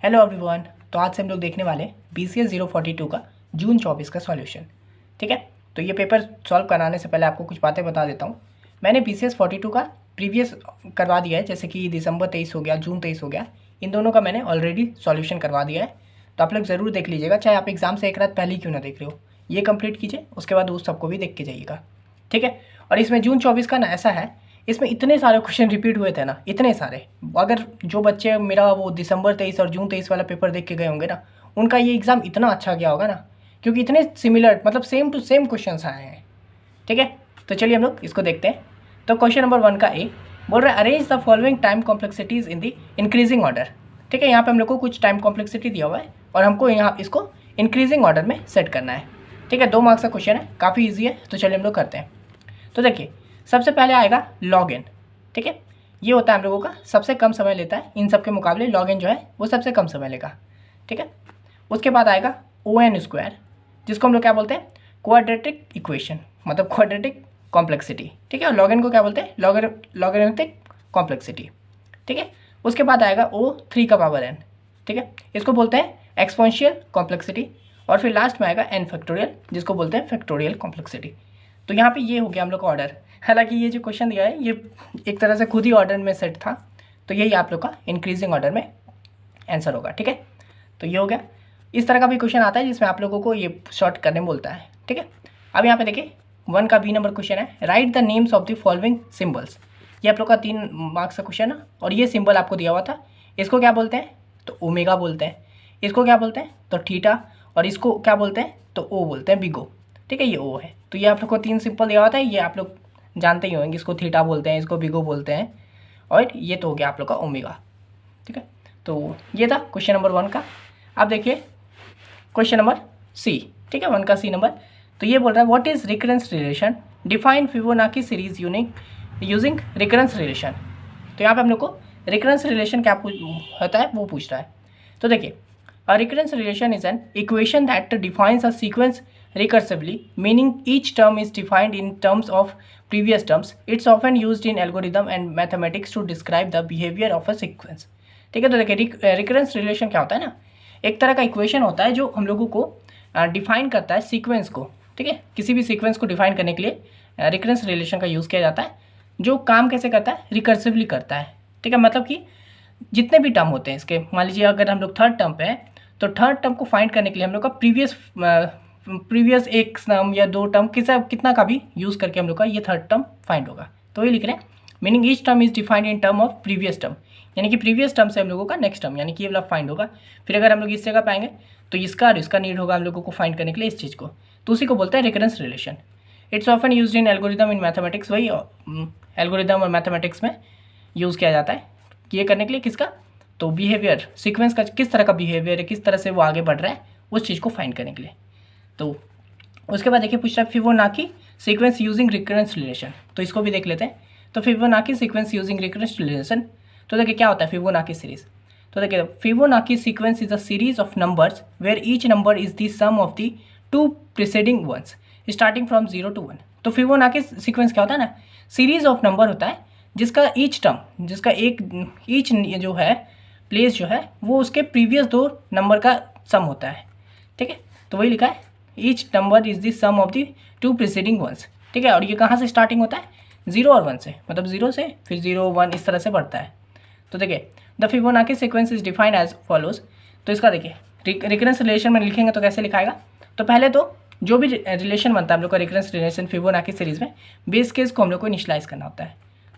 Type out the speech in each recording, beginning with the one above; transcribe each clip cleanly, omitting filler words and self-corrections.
Hello everyone. तो आज से हम लोग देखने वाले BCS 042 का जून 24 का सॉल्यूशन। ठीक है, तो ये पेपर सॉल्व कराने से पहले आपको कुछ बातें बता देता हूँ। मैंने BCS 42 का प्रीवियस करवा दिया है, जैसे कि दिसंबर 23 हो गया, जून 23 हो गया, इन दोनों का मैंने ऑलरेडी सॉल्यूशन करवा दिया है। तो आप लोग ज़रूर देख लीजिएगा, चाहे आप एग्ज़ाम से एक रात पहले ही क्यों ना देख रहे हो, ये कंप्लीट कीजिए, उसके बाद उस सबको भी देख के जाइएगा। ठीक है, और इसमें जून 24 का ना ऐसा है, इसमें इतने सारे क्वेश्चन रिपीट हुए थे ना, इतने सारे। अगर जो बच्चे मेरा वो दिसंबर 23 और जून 23 वाला पेपर देख के गए होंगे ना, उनका ये एग्ज़ाम इतना अच्छा गया होगा ना, क्योंकि इतने सिमिलर मतलब सेम टू सेम क्वेश्चंस आए हैं। ठीक है, तो चलिए हम लोग इसको देखते हैं। तो क्वेश्चन नंबर 1 का ए बोल रहा है arrange the following time complexities in the increasing order. ठीक है, यहाँ पे हम लोग को कुछ टाइम कॉम्प्लेक्सिटी दिया हुआ है और हमको यहाँ इसको इंक्रीजिंग ऑर्डर में सेट करना है। ठीक है, 2 मार्क्स का क्वेश्चन है, काफ़ी ईजी है। तो चलिए हम लोग करते हैं। तो देखिए, सबसे पहले आएगा लॉग एन। ठीक है, ये होता है हम लोगों का सबसे कम समय लेता है, इन सब के मुकाबले लॉग एन जो है वो सबसे कम समय लेगा। ठीक है, उसके बाद आएगा ओ एन स्क्वायर, जिसको हम लोग क्या बोलते हैं, क्वाड्रेटिक इक्वेशन, मतलब क्वाड्रेटिक कॉम्प्लेक्सिटी। ठीक है, और लॉग एन को क्या बोलते हैं, लॉगरिथमिक कॉम्प्लेक्सिटी। ठीक है, उसके बाद आएगा O3 का पावर n। ठीक है, इसको बोलते हैं एक्सपोनेंशियल कॉम्प्लेक्सिटी। और फिर लास्ट में आएगा n फैक्टोरियल, जिसको बोलते हैं फैक्टोरियल कॉम्प्लेक्सिटी। तो यहाँ पे ये हो गया हम लोग का ऑर्डर। हालांकि ये जो क्वेश्चन दिया है ये एक तरह से खुद ही ऑर्डर में सेट था, तो यही आप लोग का इंक्रीजिंग ऑर्डर में आंसर होगा। ठीक है, तो ये हो गया। इस तरह का भी क्वेश्चन आता है जिसमें आप लोगों को ये शॉर्ट करने बोलता है। ठीक है, अब यहाँ पे देखिए 1 का बी नंबर क्वेश्चन है, right the names of the following symbols. ये आप लोग का 3 मार्क्स का क्वेश्चन है और ये सिंबल आपको दिया हुआ था। इसको क्या बोलते हैं, तो ओमेगा बोलते हैं। इसको क्या बोलते हैं, तो थीटा। और इसको क्या बोलते हैं, तो ओ बोलते हैं, बिगो। ठीक है, ये ओ है। तो ये आप लोग को 3 सिंपल दिया हुआ था, ये आप लोग जानते ही होंगे। इसको थीटा बोलते हैं, इसको बिगो बोलते हैं, और ये तो हो गया आप लोग का ओमेगा। ठीक है, तो ये था क्वेश्चन नंबर 1 का। अब देखिए क्वेश्चन नंबर सी। ठीक है, 1 का सी नंबर। तो ये बोल रहा है what is recurrence relation, define Fibonacci series using recurrence relation. तो यहाँ पे हम लोग को रिकरेंस रिलेशन क्या होता है वो पूछ रहा है। तो देखिए, a recurrence relation is an equation that defines a sequence recursively, meaning each term is defined in terms of previous terms. It's often used in algorithm and mathematics to describe the behavior of a sequence. ठीक है, तो देखिए recurrence relation क्या होता है ना, एक तरह का इक्वेशन होता है जो हम लोगों को डिफाइन करता है सीक्वेंस को। ठीक है, किसी भी सीक्वेंस को डिफाइन करने के लिए रिकरेंस रिलेशन का यूज़ किया जाता है, जो काम कैसे करता है, रिकर्सिवली करता है। ठीक है, मतलब कि जितने भी टर्म होते हैं इसके, मान लीजिए अगर हम लोग थर्ड टर्म पे हैं, तो थर्ड टर्म को फाइंड करने के लिए हम लोग का प्रीवियस एक टर्म या 2 टर्म कितना का भी यूज़ करके हम लोग का ये थर्ड टर्म फाइंड होगा। तो ये लिख रहे हैं, meaning each term is defined in term of previous term, यानी कि प्रीवियस टर्म से हम लोगों का नेक्स्ट टर्म, यानी कि ये वाला फाइंड होगा। फिर अगर हम लोग इस जगह पाएंगे तो इसका और इसका नीड होगा हम लोगों को फाइंड करने के लिए इस चीज़ को, तो उसी को बोलते हैं recurrence relation. It's often use in algorithm in mathematics, वही एल्गोरिदम और मैथमेटिक्स में यूज़ किया जाता है ये करने के लिए। किसका, तो बिहेवियर, सीक्वेंस का किस तरह का बिहेवियर है, किस तरह से वो आगे बढ़ रहा है, उस चीज़ को फाइंड करने के लिए। तो उसके बाद देखिए पूछ रहा है Fibonacci sequence using recurrence relation. तो इसको भी देख लेते हैं। तो Fibonacci sequence using recurrence relation, तो देखिए क्या होता है फिबोनाची सीरीज। तो देखिए Fibonacci sequence is a series of numbers where each number is the sum of the 2 preceding ones starting from 0 to 1। तो फिबोनाची सीक्वेंस क्या होता है ना, सीरीज ऑफ नंबर होता है जिसका ईच टर्म, जिसका ईच जो है प्लेस जो है वो उसके प्रीवियस 2 नंबर का सम होता है। ठीक है, तो वही लिखा है, each number is the sum of the 2 preceding ones. ठीक है, और ये कहाँ से स्टार्टिंग होता है, 0 और 1 से, मतलब 0 से फिर 0 1 इस तरह से बढ़ता है। तो देखिए the Fibonacci sequence is defined as follows. तो इसका देखिए रिकरेंस रिलेशन में लिखेंगे तो कैसे लिखाएगा, तो पहले तो जो भी रिलेशन बनता है हम लोग का रिकरेंस रिलेशन फिबोनाची सीरीज में, बेस केस को हम लोग को इनिशियलाइज करना होता है।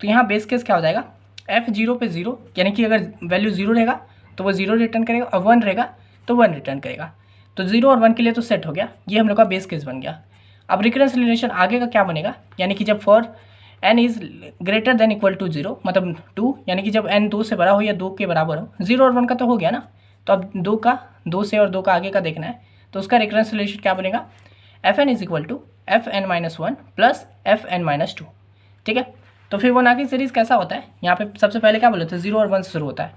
तो यहाँ बेस केस क्या हो जाएगा, f0 पे 0, यानी कि अगर वैल्यू 0 रहेगा तो वो 0 रिटर्न करेगा, और 1 रहेगा तो 1 रिटर्न करेगा। तो 0 और 1 के लिए तो सेट हो गया, ये हम लोग का बेस केस बन गया। अब रिकरेंस रिलेशन आगे का क्या बनेगा, यानी कि जब for n is greater than equal to 0, मतलब 2, यानी कि जब n 2 से बड़ा हो या 2 के बराबर हो। 0 और 1 का तो हो गया ना, तो अब 2 से और 2 का आगे का देखना है। तो उसका रिकरेंस रिलेशन क्या बनेगा, fn is equal to fn-1 plus fn-2। ठीक है, तो फिबोनाची सीरीज कैसा होता है, यहाँ पे सबसे पहले क्या बोले थे, 0 और 1 से शुरू होता है,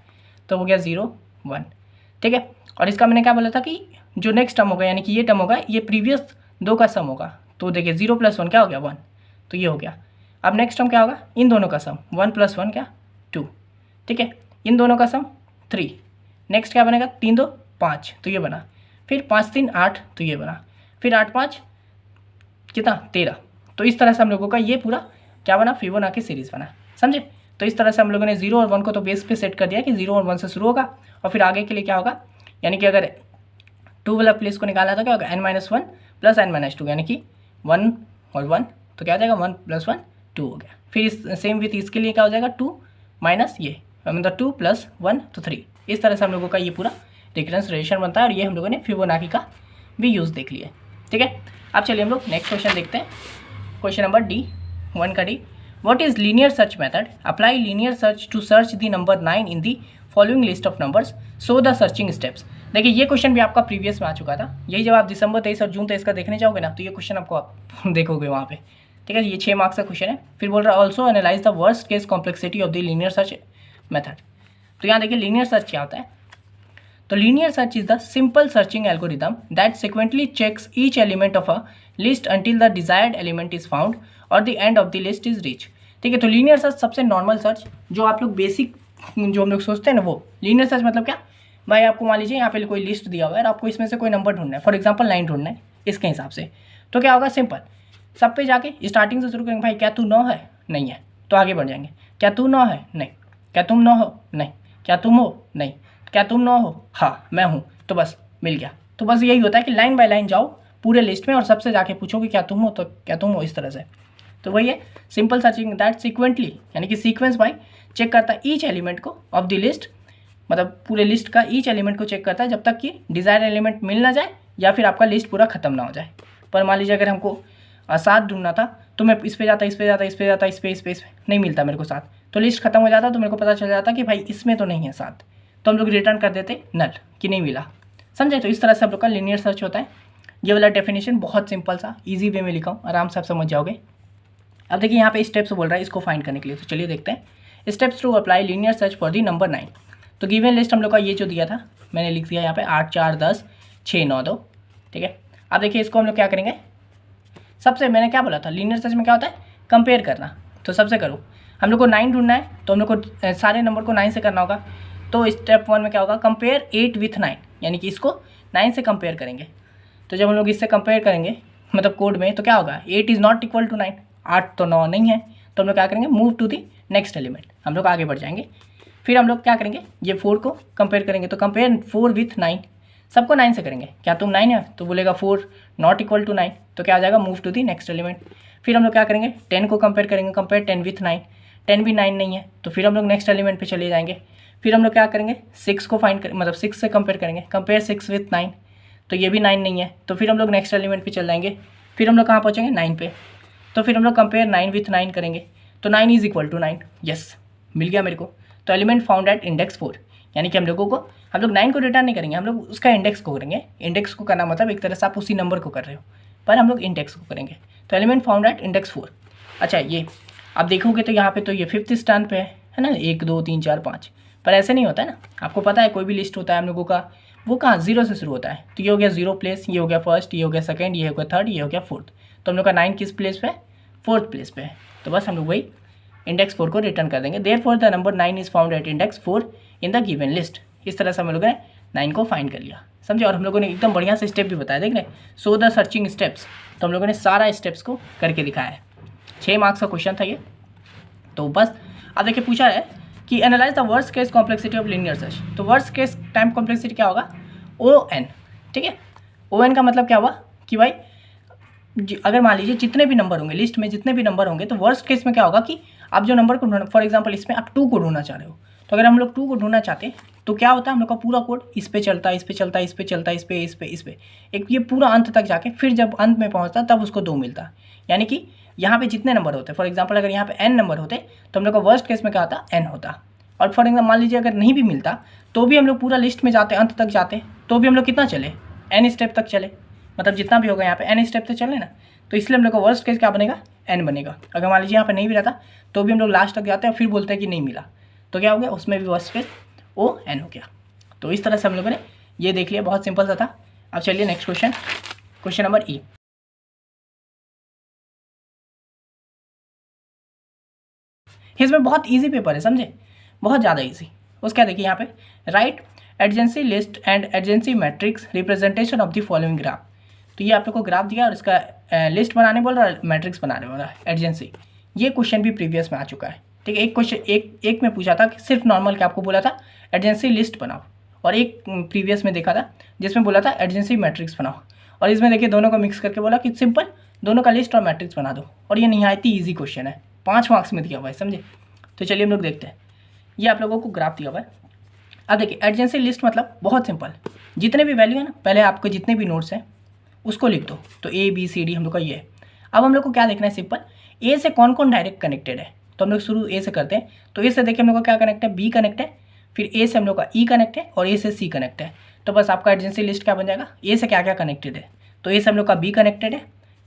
तो हो गया 0 1। ठीक है, और इसका मैंने क्या बोला था कि जो नेक्स्ट टर्म होगा, यानी कि ये टर्म होगा, ये प्रीवियस 2 का सम होगा। तो देखिए 0 + 1 क्या हो गया, 1, तो ये हो गया। अब नेक्स्ट टर्म क्या होगा, इन दोनों का सम, 1 + 1 क्या 2। ठीक है, इन दोनों का सम 3, नेक्स्ट क्या बनेगा, 3 2 5 तो ये बना, फिर 5 3 8 तो ये बना, फिर 8 5 कितना 13। तो इस तरह से हम लोगों का ये पूरा क्या बना, फिबोनाची सीरीज बना, समझे। तो इस तरह से हम लोगों ने 0 और 1 को तो बेस पे सेट कर दिया कि 0 और 1 से शुरू होगा, और फिर आगे के लिए क्या होगा, यानी कि अगर 2 वाला प्लेस को निकालना तो क्या होगा, n-1 प्लस n-2, यानी कि 1 और 1 तो क्या आ जाएगा, 1 + 1 2 हो गया। फिर इस सेम विथ इसके लिए क्या हो जाएगा, 2 माइनस ये मतलब 2 + 1 तो 3। इस तरह से हम लोगों का ये पूरा रिकरेंस रिलेशन बनता है, और ये हम लोगों ने फिबोनाची का भी यूज़ देख लिया, ठीक है। अब चलिए हम लोग नेक्स्ट क्वेश्चन देखते हैं। क्वेश्चन नंबर D1 का D, what is linear search method, apply linear search to search the number 9 in the following list of numbers, so the searching steps. देखिए ये क्वेश्चन भी आपका प्रीवियस में आ चुका था, यही जब आप दिसंबर 23 और जून 23 का देखने जाओगे ना, तो ये क्वेश्चन आपको आप देखोगे वहाँ पे, ठीक है। ये 6 मार्क्स का क्वेश्चन है। फिर बोल रहा है also analyse the worst case complexity of the linear search method. तो यहाँ देखिए लीनियर सर्च क्या होता है, तो linear search is the simple searching algorithm that sequentially checks each element of a list until the desired element is found or the end of the list is reach, ठीक है। तो linear search सबसे normal search जो आप लोग basic जो हम लोग सोचते हैं ना, वो लीनियर सर्च मतलब क्या, भाई आपको मान लीजिए यहाँ पे कोई लिस्ट दिया हुआ है और आपको इसमें से कोई नंबर ढूंढना है, फॉर एग्जांपल 9 ढूंढना है इसके हिसाब से, तो क्या होगा, सिंपल सब पे जाके स्टार्टिंग से शुरू करेंगे, भाई क्या तू 9 है, नहीं है, तो आगे बढ़ जाएंगे, क्या तू 9 है, नहीं, क्या तुम 9 हो, नहीं, क्या तुम हो, नहीं, क्या तुम 9 हो, हाँ मैं हूँ, तो बस मिल गया। तो बस यही होता है कि लाइन बाय लाइन जाओ पूरे लिस्ट में और सबसे जाके पूछोगे क्या तुम हो, तो क्या तुम हो, इस तरह से। तो वही है सिंपल सर्चिंग दैट सिक्वेंटली, यानी कि सीक्वेंस बाय चेक करता है ईच एलिमेंट को ऑफ द लिस्ट, मतलब पूरे लिस्ट का ईच एलिमेंट को चेक करता है जब तक कि डिज़ायर एलिमेंट मिल ना जाए या फिर आपका लिस्ट पूरा खत्म ना हो जाए। पर मान लीजिए अगर हमको 7 ढूंढना था, तो मैं इस पे जाता, इस पे जाता, इस पे जाता, इस पे नहीं मिलता मेरे को 7, तो लिस्ट खत्म हो जाता, तो मेरे को पता चल जाता कि भाई इसमें तो नहीं है 7, तो हम लोग रिटर्न कर देते नल कि नहीं मिला, समझे। तो इस तरह से हम लोग का लीनियर सर्च होता है। ये वाला डेफिनेशन बहुत सिंपल सा ईजी वे में लिखा हूँ, आराम से आप समझ जाओगे। अब देखिए यहाँ पे स्टेप्स बोल रहा है इसको फाइंड करने के लिए, तो चलिए देखते हैं। Steps to apply linear search for the number 9। तो गिवन लिस्ट हम लोग का ये जो दिया था मैंने लिख दिया यहाँ पे 8 4 10 6 9 2, ठीक है। अब देखिए इसको हम लोग क्या करेंगे, सबसे मैंने क्या बोला था लीनियर सर्च में क्या होता है, कंपेयर करना। तो सबसे करो हम लोग को 9 ढूंढना है, तो हम लोग को सारे नंबर को 9 से करना होगा। तो स्टेप 1 में क्या होगा, कंपेयर 8 विथ 9, यानी कि इसको 9 से कंपेयर करेंगे। तो जब हम लोग इससे कंपेयर करेंगे मतलब कोड में, तो क्या होगा, 8 इज़ नॉट इक्वल टू 9, 8 तो 9 नहीं है, तो हम लोग क्या करेंगे, move to the next element, हम लोग आगे बढ़ जाएंगे। फिर हम लोग क्या करेंगे, ये 4 को कंपेयर करेंगे, तो कंपेयर 4 विथ 9, सबको 9 से करेंगे, क्या तुम 9 है, तो बोलेगा 4 नॉट इक्वल टू 9, तो क्या आ जाएगा, move to the next element. फिर हम लोग क्या करेंगे, 10 को कंपेयर करेंगे, कंपेयर 10 विथ 9, 10 भी 9 नहीं है, तो फिर हम लोग नेक्स्ट एलिमेंट पे चले जाएंगे। फिर हम लोग क्या करेंगे, 6 को फाइंड मतलब 6 से कंपेयर करेंगे, कंपेयर 6 विथ 9, तो ये भी 9 नहीं है, तो फिर हम लोग नेक्स्ट एलिमेंट पे चल जाएंगे। फिर हम लोग कहाँ पहुँचेंगे, 9 पे, तो फिर हम लोग कंपेयर 9 विथ 9 करेंगे, तो 9 इज़ इक्वल टू 9, यस मिल गया मेरे को। तो एलिमेंट फाउंड एट इंडेक्स 4, यानी कि हम लोग 9 को रिटर्न नहीं करेंगे, हम लोग उसका इंडेक्स को करेंगे। इंडेक्स को करना मतलब एक तरह से आप उसी नंबर को कर रहे हो, पर हम लोग इंडेक्स को करेंगे। तो एलिमेंट फाउंड एट इंडेक्स 4। अच्छा ये आप देखोगे तो यहाँ पे तो ये 5th स्थान पे है ना, 1 2 3 4 5, पर ऐसे नहीं होता है ना, आपको पता है कोई भी लिस्ट होता है हम लोगों का, वो कहाँ 0 से शुरू होता है। तो ये हो गया 0 प्लेस, ये हो गया फर्स्ट, ये हो गया सेकंड, ये हो गया थर्ड, ये हो गया फोर्थ। तो हम लोग का 9 किस प्लेस पे है, 4th प्लेस पे है, तो बस हम लोग वही इंडेक्स 4 को रिटर्न कर देंगे। Therefore the number 9 is found at index 4 in the given list. इस तरह से हम लोगों ने 9 को फाइंड कर लिया, समझे। और हम लोगों ने एकदम बढ़िया से स्टेप भी बताया, देख रहे, सो द सर्चिंग स्टेप्स, तो हम लोगों ने सारा स्टेप्स को करके दिखाया है। 6 मार्क्स का क्वेश्चन था ये। तो बस अब देखिए पूछा है कि analyse the worst case complexity of linear search. तो वर्स्ट केस टाइम कॉम्प्लेक्सिटी क्या होगा, ON, ठीक है। ON का मतलब क्या हुआ कि भाई अगर मान लीजिए जितने भी नंबर होंगे लिस्ट में, जितने भी नंबर होंगे, तो वर्स्ट केस में क्या होगा कि आप जो नंबर को ढूंढना, फॉर एग्जांपल इसमें आप 2 को ढूंढना चाह रहे हो, तो अगर हम लोग 2 को ढूंढना चाहते हैं तो क्या होता है, हम लोग का पूरा कोड इस पे चलता है, इस पे चलता है, इस पे चलता है, इस पे एक ये पूरा अंत तक जाके फिर जब अंत में पहुंचता तब उसको 2 मिलता। यानी कि यहाँ पे जितने नंबर होते, फॉर एग्जाम्पल अगर यहाँ पे n नंबर होते तो हम लोग का वर्स्ट केस में क्या होता, n होता। और फॉर एग्जाम्पल मान लीजिए अगर नहीं भी मिलता तो भी हम लोग पूरा लिस्ट में जाते, अंत तक जाते, तो भी हम लोग कितना चले, n स्टेप तक चले, मतलब जितना भी होगा यहाँ पे n स्टेप तक चले ना। तो इसलिए हम लोग का वर्स्ट केस क्या बनेगा, n बनेगा। अगर मान लीजिए यहाँ पे नहीं भी रहता तो भी हम लोग लास्ट तक जाते हैं और फिर बोलते हैं कि नहीं मिला, तो क्या हो गया, उसमें भी वर्स्ट केस ON हो गया। तो इस तरह से हम लोगों ने ये देख लिया, बहुत सिंपल सा था। अब चलिए next question, question number E। इसमें बहुत इजी पेपर है, समझे, बहुत ज़्यादा इजी। उसका देखिए यहाँ पे right adjacency list and adjacency matrix representation of the following graph. तो ये आप लोग को ग्राफ दिया और इसका लिस्ट बनाने बोल रहा है, मैट्रिक्स बनाने बोल रहा है, एडजेंसी। ये क्वेश्चन भी प्रीवियस में आ चुका है, ठीक है। एक क्वेश्चन एक में पूछा था कि सिर्फ नॉर्मल के आपको बोला था एडजेंसी लिस्ट बनाओ, और एक प्रीवियस में देखा था जिसमें बोला था एडजेंसी मैट्रिक्स बनाओ, और इसमें देखिए दोनों को मिक्स करके बोला कि सिंपल दोनों का लिस्ट और मैट्रिक्स बना दो, और ये निहायत ही ईजी क्वेश्चन है, 5 मार्क्स में दिया हुआ है, समझे। तो चलिए हम लोग देखते हैं। ये आप लोगों को ग्राफ दिया हुआ है। अब देखिए एडजेंसी लिस्ट मतलब बहुत सिंपल, जितने भी वैल्यू है ना, पहले आपको जितने भी नोट्स हैं उसको लिख दो। तो ए बी सी डी हम लोग का ये है। अब हम लोग को क्या देखना है, सिंपल ए से कौन कौन डायरेक्ट कनेक्टेड है। तो हम लोग शुरू ए से करते हैं। तो ए से देखिए हम लोग का क्या कनेक्ट है, बी कनेक्ट है, फिर ए से हम लोग का ई कनेक्ट है, और ए से सी कनेक्ट है। तो बस आपका एडजेंसी लिस्ट क्या बन जाएगा, ए से क्या क्या कनेक्टेड है। तो ए से हम लोग का बी कनेक्टेड है,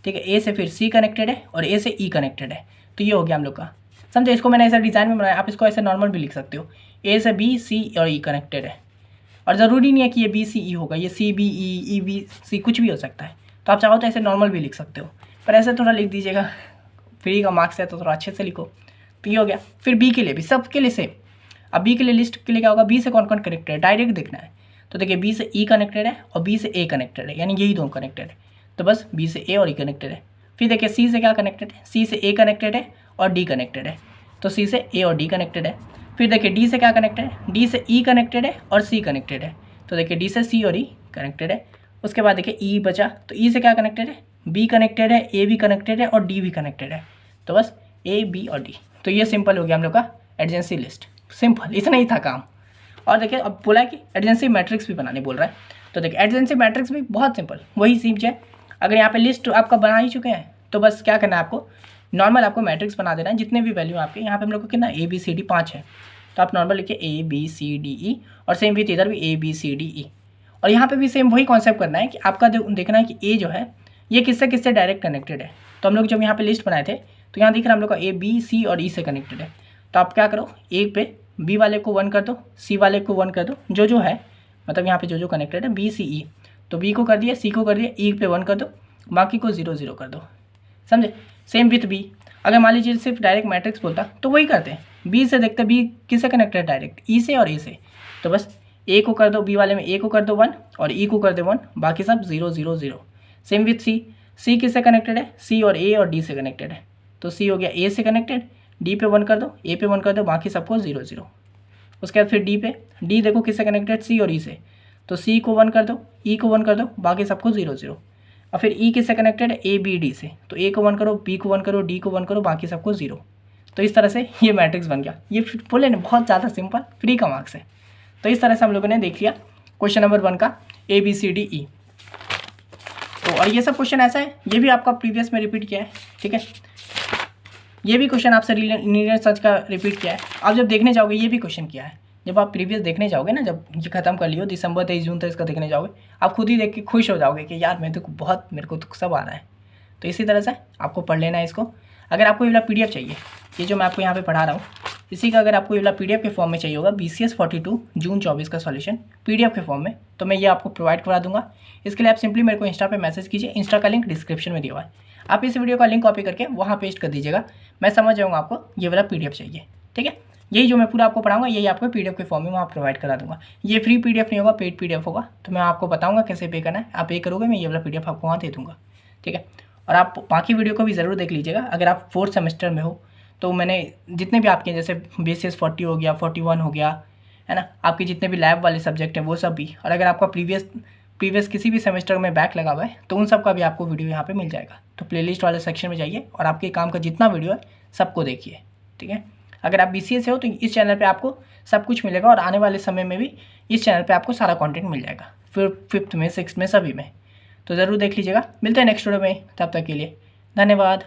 ठीक है, ए से फिर सी कनेक्टेड है, और ए से ई कनेक्टेड है। तो ये हो गया हम लोग का, समझे। इसको मैंने ऐसा डिज़ाइन में बनाया, आप इसको ऐसे नॉर्मल भी लिख सकते हो, ए से बी सी और ई कनेक्टेड है। और ज़रूरी नहीं है कि ये बी सी ई होगा, ये C B E B C कुछ भी हो सकता है। तो आप चाहो तो ऐसे नॉर्मल भी लिख सकते हो, पर ऐसे थोड़ा लिख दीजिएगा, फ्री का मार्क्स है तो थोड़ा अच्छे से लिखो। तो ये हो गया। फिर बी के लिए भी सबके लिए सेम। अब बी के लिए लिस्ट के लिए क्या होगा, बी से कौन कौन कनेक्टेड है डायरेक्ट देखना है। तो देखिए बी से ई कनेक्टेड है और बी से ए कनेक्टेड है, यानी यही दोनों कनेक्टेड है। तो बस बी से ए और ई कनेक्टेड है। फिर देखिए सी से क्या कनेक्टेड है, सी से ए कनेक्टेड है और डी कनेक्टेड है। तो सी से ए और डी कनेक्टेड है। फिर देखिए डी से क्या कनेक्टेड है, डी से ई कनेक्टेड है और सी कनेक्टेड है। तो देखिए डी से सी और ई कनेक्टेड है। उसके बाद देखिए ई बचा, तो ई से क्या कनेक्टेड है, बी कनेक्टेड है, ए भी कनेक्टेड है और डी भी कनेक्टेड है। तो बस ए बी और डी। तो ये सिंपल हो गया हम लोग का एडजेंसी लिस्ट, सिंपल, इतना ही था काम। और देखिए अब बोला है कि एडजेंसी मैट्रिक्स भी बनाने बोल रहा है। तो देखिए एडजेंसी मैट्रिक्स भी बहुत सिंपल, वही सीम्स है। अगर यहाँ पे लिस्ट आपका बना ही चुके हैं तो बस क्या करना है आपको, नॉर्मल आपको मैट्रिक्स बना देना है, जितने भी वैल्यू आपके यहाँ पे हम लोग को कितना ए बी सी डी 5 है। तो आप नॉर्मल लिखिए A B C D E, और सेम विथ इधर भी A B C D E. और यहाँ पे भी सेम वही कॉन्सेप्ट करना है कि आपका देखना है कि ए जो है ये किससे किससे डायरेक्ट कनेक्टेड है। तो हम लोग जब यहाँ पे लिस्ट बनाए थे तो यहाँ दिख रहा है हम लोग का ए बी सी और ई से कनेक्टेड है। तो आप क्या करो, ए पे बी वाले को 1 कर दो, सी वाले को 1 कर दो, जो है मतलब यहाँ पे जो कनेक्टेड है बी सी ई। तो बी को कर दिया, सी को कर दिया, ई पे 1 कर दो, बाकी को 0 0 कर दो, समझे। सेम विथ बी, अगर मान लीजिए सिर्फ डायरेक्ट मैट्रिक्स बोलता तो वही करते हैं, बी से देखते बी किससे कनेक्टेड है डायरेक्ट, ई से और ए से। तो बस ए को कर दो, बी वाले में ए को कर दो 1 और ई को कर दो 1, बाकी सब 0 0 0। सेम विथ सी, सी किससे कनेक्टेड है, सी और ए और डी से कनेक्टेड है। तो सी हो गया ए से कनेक्टेड, डी पे 1 कर दो, ए पे 1 कर दो, बाकी सबको 0 0। उसके बाद फिर डी पे, डी देखो किससे कनेक्टेड, सी और ई से। तो सी को 1 कर दो, ई को 1 कर दो, बाकी सबको 0 0। और फिर ई किससे कनेक्टेड है, ए बी डी से। तो ए को 1 करो, बी को 1 करो, डी को 1 करो, बाकी सबको 0। तो इस तरह से ये मैट्रिक्स बन गया। ये बोले ना बहुत ज़्यादा सिंपल, फ्री का मार्क्स है। तो इस तरह से हम लोगों ने देख लिया क्वेश्चन नंबर 1 का A B C D E. तो और ये सब क्वेश्चन ऐसा है, ये भी आपका प्रीवियस में रिपीट किया है, ठीक है। ये भी क्वेश्चन आपसे लीनियर सर्च का रिपीट किया है। आप जब देखने जाओगे ये भी क्वेश्चन किया है, जब आप प्रीवियस देखने जाओगे ना, जब ये खत्म कर लियो दिसंबर 23 जून तक इसका देखने जाओगे, आप खुद ही देख के खुश हो जाओगे कि यार मेरे को तो सब आ रहा है। तो इसी तरह से आपको पढ़ लेना है इसको। अगर आपको ये वाला PDF चाहिए, ये जो मैं आपको यहाँ पे पढ़ा रहा हूँ, इसी का अगर आपको ये वाला PDF के फॉर्म में चाहिए होगा, BCS 42 जून 24 का सॉल्यूशन PDF के फॉर्म में, तो मैं ये आपको प्रोवाइड करा दूंगा। इसके लिए आप सिंपली मेरे को इंस्टा पे मैसेज कीजिए, इंस्टा का लिंक डिस्क्रिप्शन में दिया हुआ है। आप इस वीडियो का लिंक कॉपी करके वहाँ पेस्ट कर दीजिएगा, मैं समझ जाऊँगा आपको ये वाला PDF चाहिए, ठीक है। यही जो मैं पूरा आपको पढ़ाऊंगा यही आपको PDF के फॉर्म में वहाँ प्रोवाइड करा दूंगा। ये फ्री PDF नहीं होगा, पेड PDF होगा। तो मैं आपको बताऊंगा कैसे पे करना है, आप पे करोगे, मैं ये वाला PDF आपको वहाँ दे दूँगा, ठीक है। और आप बाकी वीडियो को भी ज़रूर देख लीजिएगा। अगर आप 4th सेमेस्टर में हो तो मैंने जितने भी आपके जैसे BCS 40 हो गया, 41 हो गया, है ना, आपके जितने भी लैब वाले सब्जेक्ट हैं वो सब भी, और अगर आपका प्रीवियस किसी भी सेमेस्टर में बैक लगा हुआ है तो उन सब का भी आपको वीडियो यहाँ पे मिल जाएगा। तो प्लेलिस्ट वाले सेक्शन में जाइए और आपके काम का जितना वीडियो है सबको देखिए, ठीक है। अगर आप BCS से हो तो इस चैनल पे आपको सब कुछ मिलेगा, और आने वाले समय में भी इस चैनल पे आपको सारा कंटेंट मिल जाएगा, फिर 5th में 6th में सभी में। तो ज़रूर देख लीजिएगा। मिलते हैं नेक्स्ट वीडियो में, तब तक के लिए धन्यवाद।